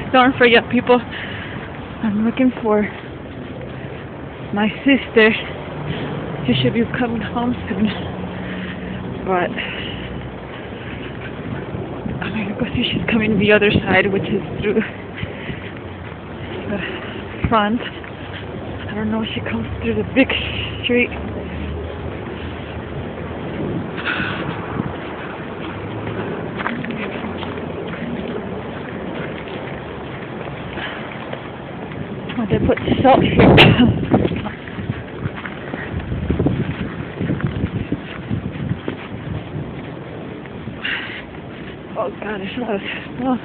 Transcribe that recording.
storm for young people. I'm looking for my sister. She should be coming home soon. But I'm gonna go see she's coming the other side, which is through the front. I don't know if she comes through the big street. Oh, they put salt here. Oh God, there's a lot of snow.